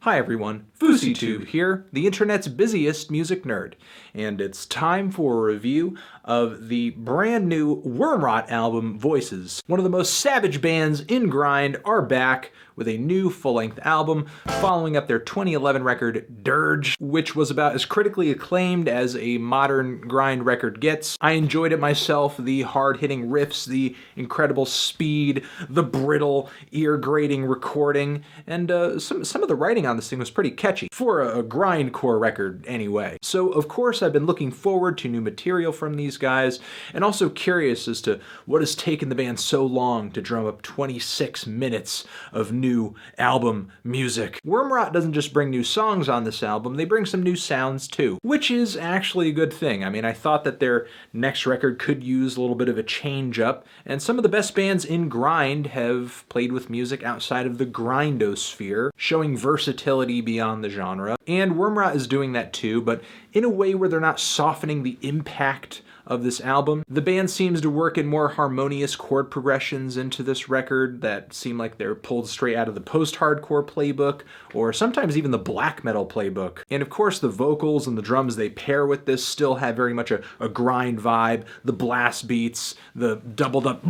Hi everyone, FouseyTube here, the internet's busiest music nerd, and it's time for a review of the brand new Wormrot album, Voices. One of the most savage bands in grind are back with a new full-length album following up their 2011 record, Dirge, which was about as critically acclaimed as a modern grind record gets. I enjoyed it myself, the hard-hitting riffs, the incredible speed, the brittle, ear-grating recording, and some of the writing on this thing was pretty catchy, for a grindcore record anyway. So of course I've been looking forward to new material from these guys, and also curious as to what has taken the band so long to drum up 26 minutes of new album music. Wormrot doesn't just bring new songs on this album, they bring some new sounds too, which is actually a good thing. I mean, I thought that their next record could use a little bit of a change up, and some of the best bands in grind have played with music outside of the grindosphere, showing versatility beyond the genre. And Wormrot is doing that too, but in a way where they're not softening the impact of this album. The band seems to work in more harmonious chord progressions into this record that seem like they're pulled straight out of the post-hardcore playbook, or sometimes even the black metal playbook. And of course the vocals and the drums they pair with this still have very much a grind vibe, the blast beats, the doubled up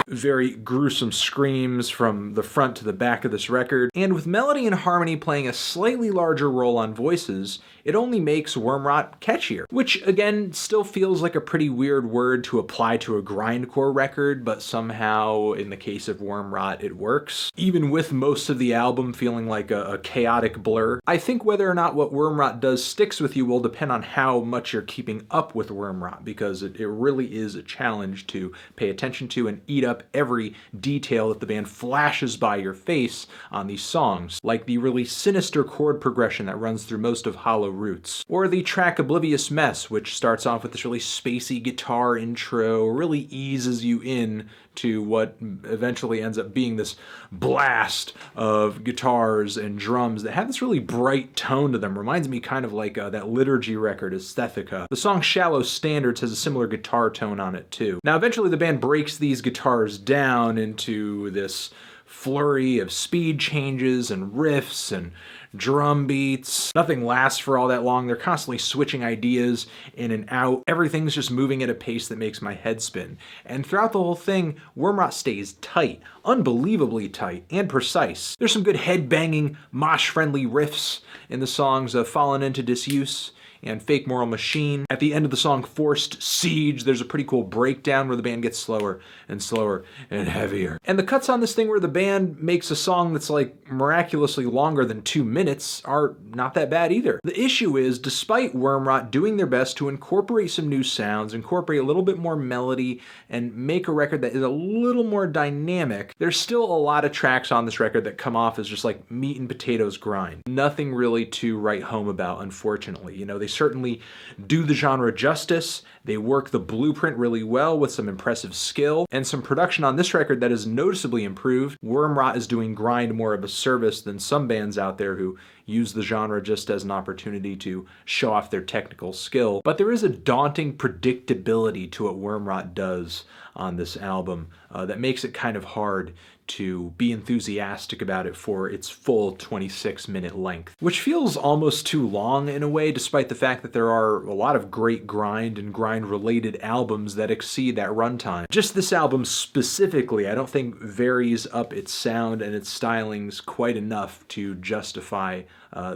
very gruesome screams from the front to the back of this record. And with melody and harmony playing a slightly larger role on Voices, it only makes Wormrot catchier, which again still feels like a pretty weird word to apply to a grindcore record, but somehow in the case of Wormrot it works, even with most of the album feeling like a chaotic blur. I think whether or not what Wormrot does sticks with you will depend on how much you're keeping up with Wormrot, because it really is a challenge to pay attention to and eat up every detail that the band flashes by your face on these songs, like the really sinister chord progression that runs through most of Hollow Roots, or the track Oblivious Mess, which starts off with this really spacey guitar intro, really eases you in to what eventually ends up being this blast of guitars and drums that have this really bright tone to them. Reminds me kind of like that Liturgy record, Aesthetica. The song Shallow Standards has a similar guitar tone on it too. Now eventually the band breaks these guitars down into this flurry of speed changes and riffs and drum beats. Nothing lasts for all that long. They're constantly switching ideas in and out. Everything's just moving at a pace that makes my head spin. And throughout the whole thing, Wormrot stays tight, unbelievably tight and precise. There's some good head-banging, mosh-friendly riffs in the songs of Fallen into Disuse and Fake Moral Machine. At the end of the song Forced Siege, there's a pretty cool breakdown where the band gets slower and slower and heavier. And the cuts on this thing where the band makes a song that's like miraculously longer than 2 minutes are not that bad either. The issue is, despite Wormrot doing their best to incorporate some new sounds, incorporate a little bit more melody, and make a record that is a little more dynamic, there's still a lot of tracks on this record that come off as just like meat and potatoes grind. Nothing really to write home about, unfortunately. You know, they certainly do the genre justice. They work the blueprint really well with some impressive skill and some production on this record that is noticeably improved. Wormrot is doing grind more of a service than some bands out there who use the genre just as an opportunity to show off their technical skill. But there is a daunting predictability to what Wormrot does on this album that makes it kind of hard to be enthusiastic about it for its full 26-minute length, which feels almost too long in a way, despite the fact that there are a lot of great grind and grind-related albums that exceed that runtime. Just this album specifically, I don't think varies up its sound and its stylings quite enough to justify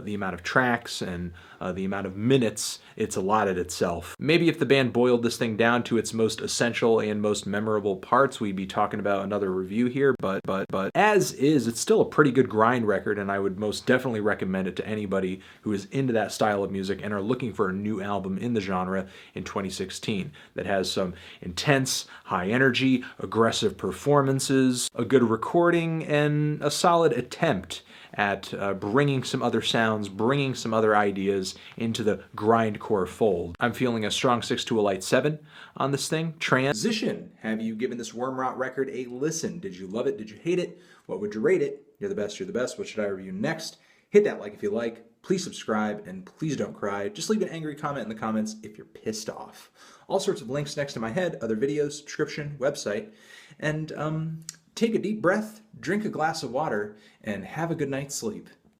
the amount of tracks and the amount of minutes it's allotted itself. Maybe if the band boiled this thing down to its most essential and most memorable parts, we'd be talking about another review here, but as is, it's still a pretty good grind record, and I would most definitely recommend it to anybody who is into that style of music and are looking for a new album in the genre in 2016 that has some intense, high energy, aggressive performances, a good recording, and a solid attempt at bringing some other sounds, bringing some other ideas into the grindcore fold. I'm feeling a strong 6 to a light 7 on this thing. Transition. Have you given this Wormrot record a listen? Did you love it? Did you hate it? What would you rate it? You're the best, you're the best. What should I review next? Hit that like if you like. Please subscribe, and please don't cry. Just leave an angry comment in the comments if you're pissed off. All sorts of links next to my head, other videos, subscription, website, and take a deep breath, drink a glass of water, and have a good night's sleep.